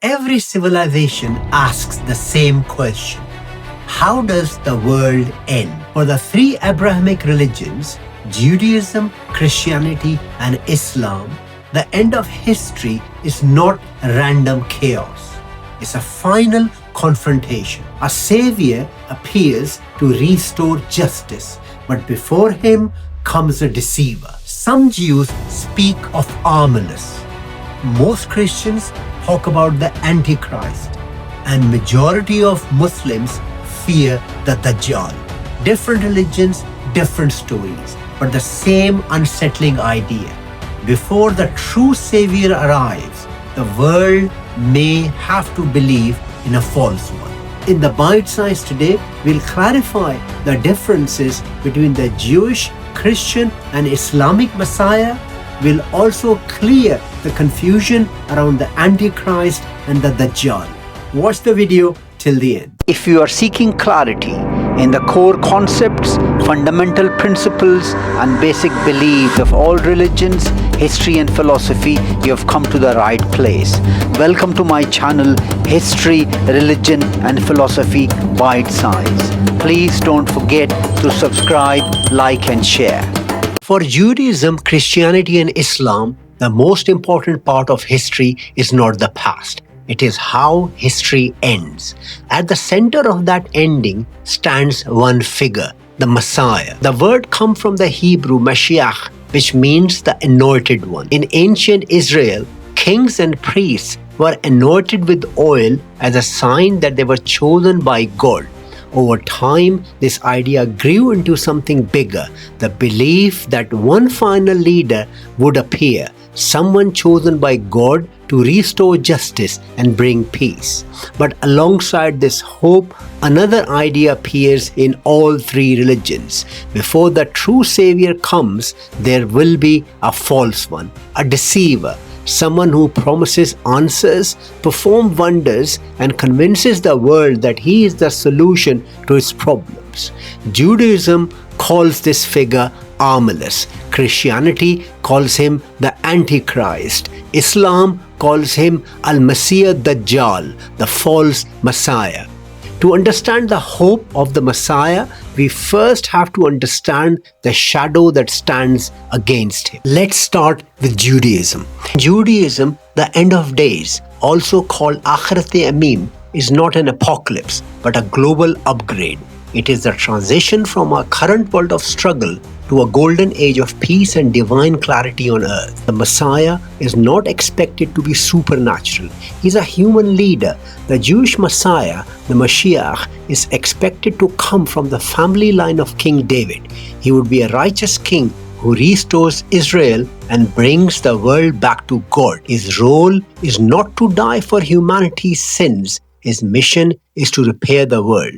Every civilization asks the same question. How does the world end? For the three Abrahamic religions, Judaism, Christianity, and Islam, the end of history is not random chaos. It's a final confrontation. A savior appears to restore justice, but before him comes a deceiver. Some Jews speak of Armilus. Most Christians talk about the Antichrist, and majority of Muslims fear the Dajjal. Different religions, different stories, but the same unsettling idea. Before the true savior arrives, the world may have to believe in a false one. In the Bite Size today, we'll clarify the differences between the Jewish, Christian, and Islamic Messiah. We'll also clear the confusion around the Antichrist and the Dajjal. Watch the video till the end. If you are seeking clarity in the core concepts, fundamental principles, and basic beliefs of all religions, history, and philosophy, you have come to the right place. Welcome to my channel, History, Religion, and Philosophy Bite Size. Please don't forget to subscribe, like, and share. For Judaism, Christianity, and Islam, the most important part of history is not the past. It is how history ends. At the center of that ending stands one figure, the Messiah. The word comes from the Hebrew Mashiach, which means the anointed one. In ancient Israel, kings and priests were anointed with oil as a sign that they were chosen by God. Over time, this idea grew into something bigger, the belief that one final leader would appear, someone chosen by God to restore justice and bring peace. But alongside this hope, another idea appears in all three religions. Before the true savior comes, there will be a false one, a deceiver, someone who promises answers, performs wonders, and convinces the world that he is the solution to its problems. Judaism calls this figure Armilus. Christianity calls him the Antichrist. Islam calls him Al-Masih ad-Dajjal, the false Messiah. To understand the hope of the Messiah, we first have to understand the shadow that stands against him. Let's start with Judaism. Judaism, the end of days, also called Akhirat-e-Amim, is not an apocalypse, but a global upgrade. It is the transition from our current world of struggle to a golden age of peace and divine clarity on earth. The Messiah is not expected to be supernatural. He is a human leader. The Jewish Messiah, the Mashiach, is expected to come from the family line of King David. He would be a righteous king who restores Israel and brings the world back to God. His role is not to die for humanity's sins. His mission is to repair the world.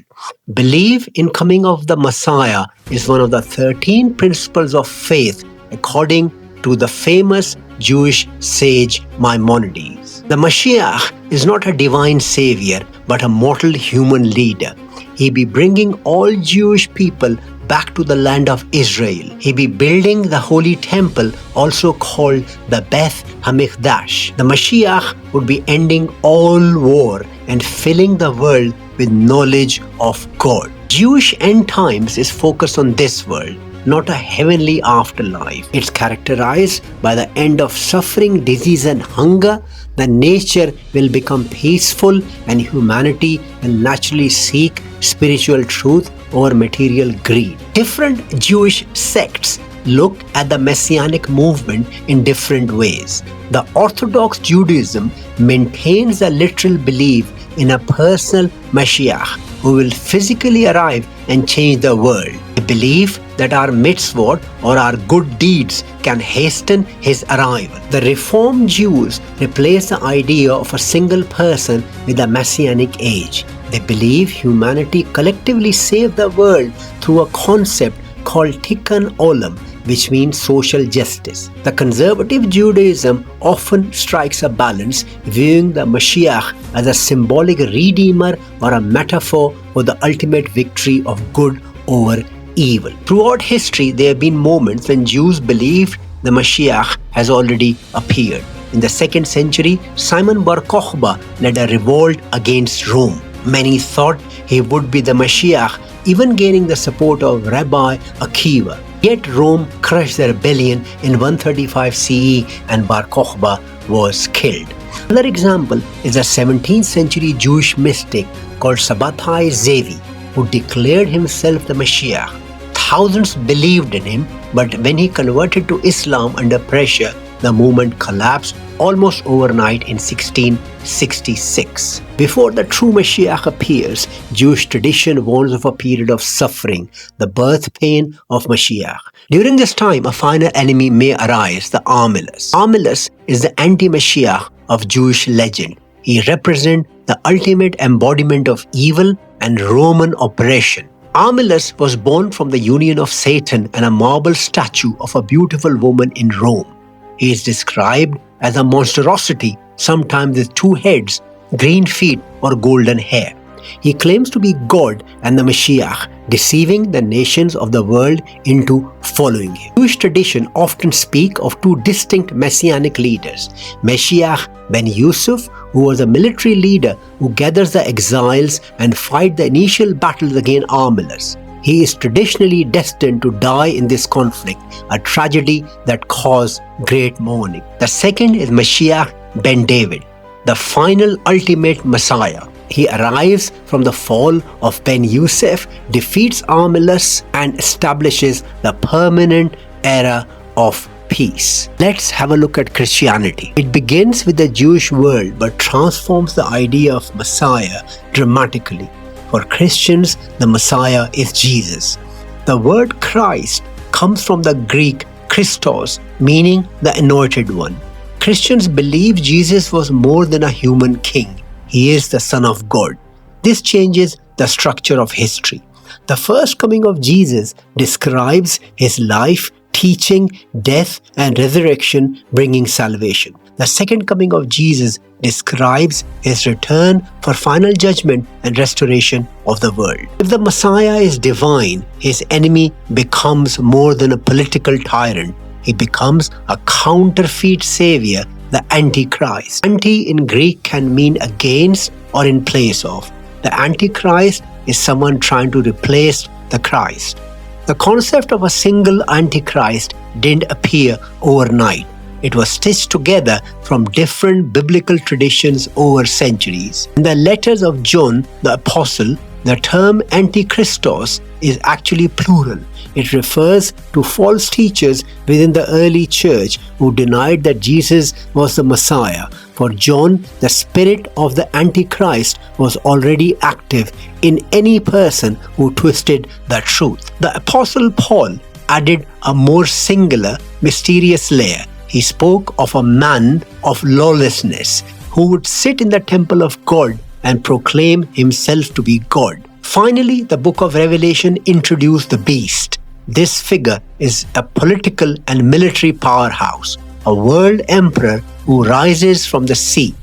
Belief in coming of the Messiah is one of the 13 principles of faith according to the famous Jewish sage Maimonides. The Mashiach is not a divine savior but a mortal human leader. He be bringing all Jewish people back to the land of Israel. He be building the holy temple, also called the Beth HaMikdash. The Mashiach would be ending all war and filling the world with knowledge of God. Jewish end times is focused on this world, not a heavenly afterlife. It's characterized by the end of suffering, disease, and hunger. The nature will become peaceful and humanity will naturally seek spiritual truth over material greed. Different Jewish sects look at the Messianic movement in different ways. The Orthodox Judaism maintains a literal belief in a personal Mashiach who will physically arrive and change the world. They believe that our mitzvot or our good deeds can hasten his arrival. The Reformed Jews replace the idea of a single person with a Messianic age. They believe humanity collectively saved the world through a concept called Tikkun Olam, which means social justice. The conservative Judaism often strikes a balance, viewing the Mashiach as a symbolic redeemer or a metaphor for the ultimate victory of good over evil. Throughout history, there have been moments when Jews believed the Mashiach has already appeared. in the 2nd century, Simon Bar Kokhba led a revolt against Rome. Many thought he would be the Mashiach, even gaining the support of Rabbi Akiva. Yet Rome crushed the rebellion in 135 CE and Bar Kokhba was killed. Another example is a 17th century Jewish mystic called Sabbatai Zevi, who declared himself the Mashiach. Thousands believed in him, but when he converted to Islam under pressure, the movement collapsed almost overnight in 1666. Before the true Mashiach appears, Jewish tradition warns of a period of suffering, the birth pain of Mashiach. During this time, a final enemy may arise, the Armilus. Armilus is the anti-Mashiach of Jewish legend. He represents the ultimate embodiment of evil and Roman oppression. Armilus was born from the union of Satan and a marble statue of a beautiful woman in Rome. He is described as a monstrosity, sometimes with 2 heads, green feet, or golden hair. He claims to be God and the Mashiach, deceiving the nations of the world into following him. Jewish tradition often speak of 2 distinct messianic leaders, Mashiach ben Yusuf, who was a military leader who gathers the exiles and fight the initial battles against Armilus. He is traditionally destined to die in this conflict, a tragedy that caused great mourning. The second is Mashiach ben David, the final ultimate Messiah. He arrives from the fall of Ben Yusuf, defeats Armilus, and establishes the permanent era of peace. Let's have a look at Christianity. It begins with the Jewish world but transforms the idea of Messiah dramatically. For Christians, the Messiah is Jesus. The word Christ comes from the Greek Christos, meaning the anointed one. Christians believe Jesus was more than a human king. He is the Son of God. This changes the structure of history. The first coming of Jesus describes his life, teaching, death, and resurrection, bringing salvation. The second coming of Jesus describes his return for final judgment and restoration of the world. If the Messiah is divine, his enemy becomes more than a political tyrant. He becomes a counterfeit savior, the Antichrist. Anti in Greek can mean against or in place of. The Antichrist is someone trying to replace the Christ. The concept of a single Antichrist didn't appear overnight. It was stitched together from different biblical traditions over centuries. In the letters of John the Apostle, the term Antichristos is actually plural. It refers to false teachers within the early church who denied that Jesus was the Messiah. For John, the spirit of the Antichrist was already active in any person who twisted the truth. The Apostle Paul added a more singular, mysterious layer. He spoke of a man of lawlessness who would sit in the temple of God and proclaim himself to be God. Finally, the book of Revelation introduced the beast. This figure is a political and military powerhouse, a world emperor who rises from the sea.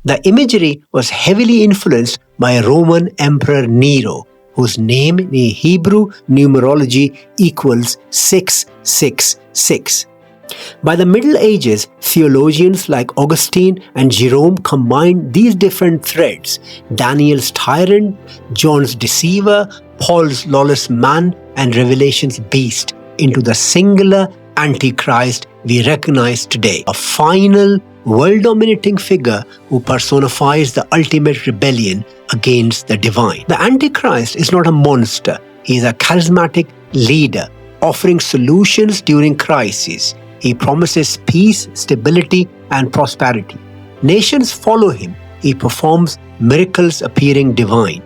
The imagery was heavily influenced by Roman Emperor Nero, whose name in Hebrew numerology equals 666. By the Middle Ages, theologians like Augustine and Jerome combined these different threads: Daniel's tyrant, John's deceiver, Paul's lawless man, and Revelation's beast into the singular Antichrist we recognize today, a final, world-dominating figure who personifies the ultimate rebellion against the divine. The Antichrist is not a monster. He is a charismatic leader, offering solutions during crises. He promises peace, stability, and prosperity. Nations follow him. He performs miracles appearing divine.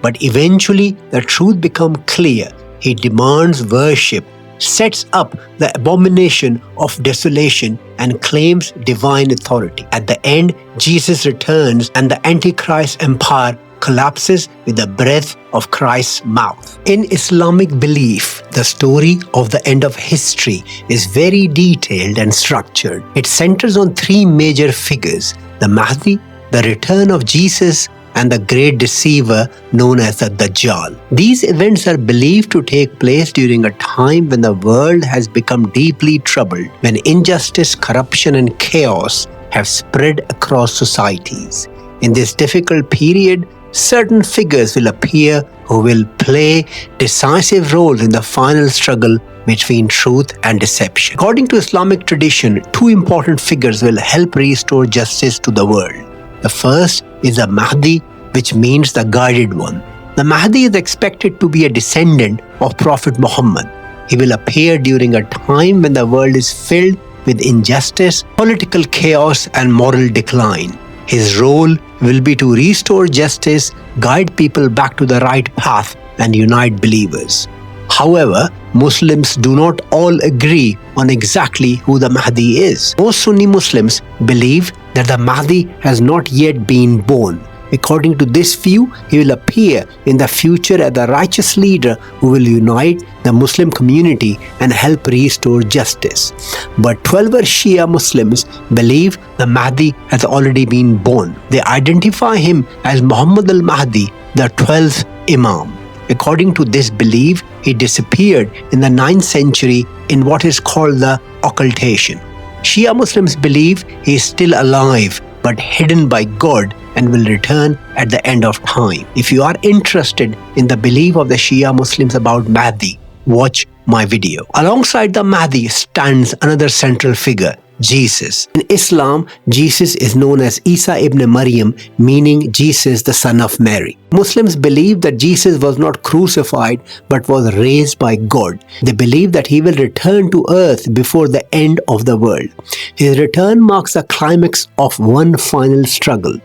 But eventually, the truth becomes clear. He demands worship, sets up the abomination of desolation, and claims divine authority. At the end, Jesus returns and the Antichrist empire collapses with the breath of Christ's mouth. In Islamic belief, the story of the end of history is very detailed and structured. It centers on 3 major figures: the Mahdi, the return of Jesus, and the great deceiver known as the ad-Dajjal. These events are believed to take place during a time when the world has become deeply troubled, when injustice, corruption, and chaos have spread across societies. In this difficult period, certain figures will appear who will play decisive roles in the final struggle between truth and deception. According to Islamic tradition, two important figures will help restore justice to the world. The first is the Mahdi, which means the guided one. The Mahdi is expected to be a descendant of Prophet Muhammad. He will appear during a time when the world is filled with injustice, political chaos, and moral decline. His role will be to restore justice, guide people back to the right path, and unite believers. However, Muslims do not all agree on exactly who the Mahdi is. Most Sunni Muslims believe that the Mahdi has not yet been born. According to this view, he will appear in the future as a righteous leader who will unite the Muslim community and help restore justice. But 12 Shia Muslims believe the Mahdi has already been born. They identify him as Muhammad al-Mahdi, the 12th Imam. According to this belief, he disappeared in the 9th century in what is called the occultation. Shia Muslims believe he is still alive but hidden by God and will return at the end of time. If you are interested in the belief of the Shia Muslims about Mahdi, watch my video. Alongside the Mahdi stands another central figure, Jesus. In Islam, Jesus is known as Isa ibn Maryam, meaning Jesus, the son of Mary. Muslims believe that Jesus was not crucified but was raised by God. They believe that he will return to earth before the end of the world. His return marks the climax of one final struggle.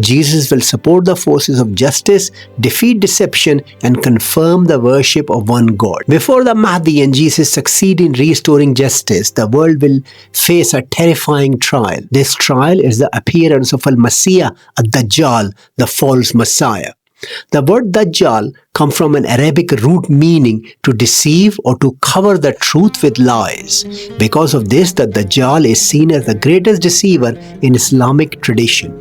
Jesus will support the forces of justice, defeat deception, and confirm the worship of one God. Before the Mahdi and Jesus succeed in restoring justice, the world will face a terrifying trial. This trial is the appearance of Al-Masih, ad-Dajjal, the false Messiah. The word Dajjal comes from an Arabic root meaning to deceive or to cover the truth with lies. Because of this, the Dajjal is seen as the greatest deceiver in Islamic tradition.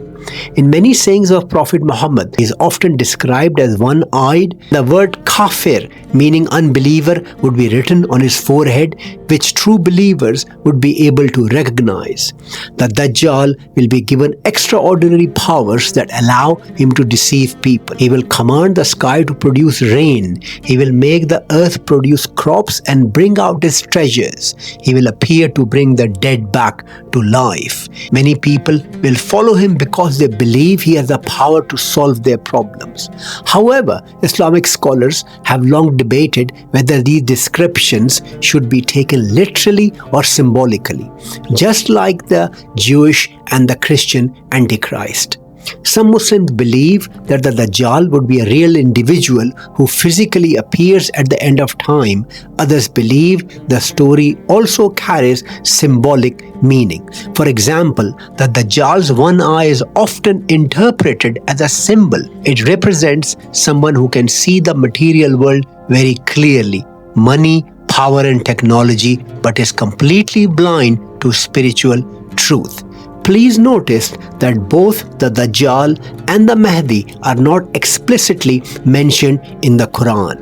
In many sayings of Prophet Muhammad, he is often described as one-eyed. The word kafir, meaning unbeliever, would be written on his forehead, which true believers would be able to recognize. The Dajjal will be given extraordinary powers that allow him to deceive people. He will command the sky to produce rain. He will make the earth produce crops and bring out its treasures. He will appear to bring the dead back to life. Many people will follow him because they believe he has the power to solve their problems. However, Islamic scholars have long debated whether these descriptions should be taken literally or symbolically, just like the Jewish and the Christian Antichrist. Some Muslims believe that the Dajjal would be a real individual who physically appears at the end of time. Others believe the story also carries symbolic meaning. For example, the Dajjal's one eye is often interpreted as a symbol. It represents someone who can see the material world very clearly, money, power and technology, but is completely blind to spiritual truth. Please notice that both the Dajjal and the Mahdi are not explicitly mentioned in the Quran.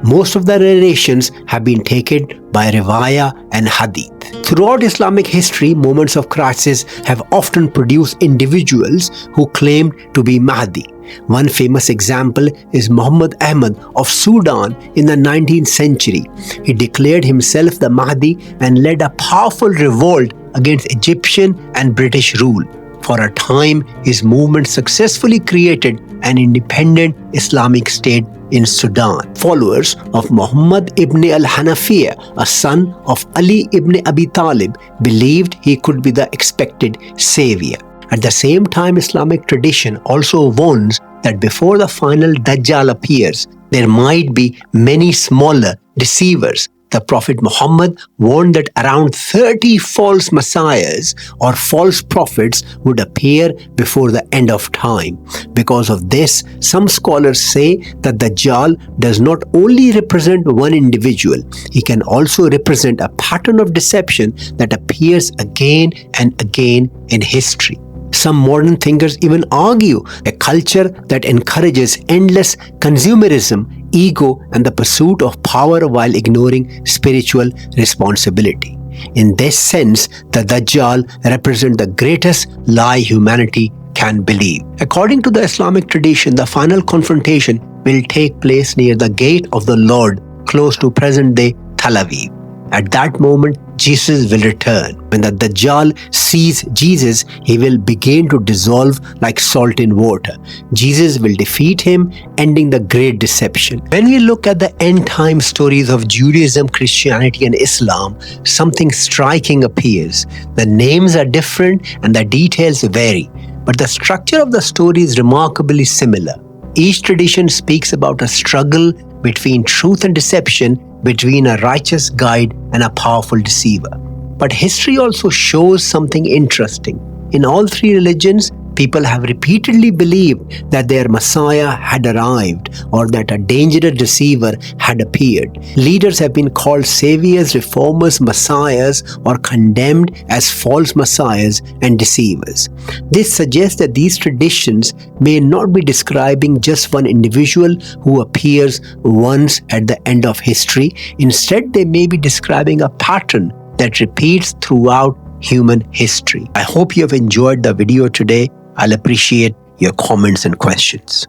Most of the narrations have been taken by Riwayah and Hadith. Throughout Islamic history, moments of crisis have often produced individuals who claimed to be Mahdi. One famous example is Muhammad Ahmad of Sudan in the 19th century. He declared himself the Mahdi and led a powerful revolt against Egyptian and British rule. For a time, his movement successfully created an independent Islamic state in Sudan. Followers of Muhammad ibn al-Hanafiyyah, a son of Ali ibn Abi Talib, believed he could be the expected savior. At the same time, Islamic tradition also warns that before the final Dajjal appears, there might be many smaller deceivers. The Prophet Muhammad warned that around 30 false messiahs or false prophets would appear before the end of time. Because of this, some scholars say that Dajjal does not only represent one individual, he can also represent a pattern of deception that appears again and again in history. Some modern thinkers even argue a culture that encourages endless consumerism, ego, and the pursuit of power while ignoring spiritual responsibility. In this sense, the Dajjal represents the greatest lie humanity can believe. According to the Islamic tradition, the final confrontation will take place near the gate of the Lord, close to present-day Tel Aviv. At that moment, Jesus will return. When the Dajjal sees Jesus, he will begin to dissolve like salt in water. Jesus will defeat him, ending the great deception. When we look at the end-time stories of Judaism, Christianity, and Islam, something striking appears. The names are different and the details vary, but the structure of the story is remarkably similar. Each tradition speaks about a struggle between truth and deception, between a righteous guide and a powerful deceiver. But history also shows something interesting. In all three religions, people have repeatedly believed that their Messiah had arrived or that a dangerous deceiver had appeared. Leaders have been called saviors, reformers, messiahs, or condemned as false messiahs and deceivers. This suggests that these traditions may not be describing just one individual who appears once at the end of history. Instead, they may be describing a pattern that repeats throughout human history. I hope you have enjoyed the video today. I'll appreciate your comments and questions.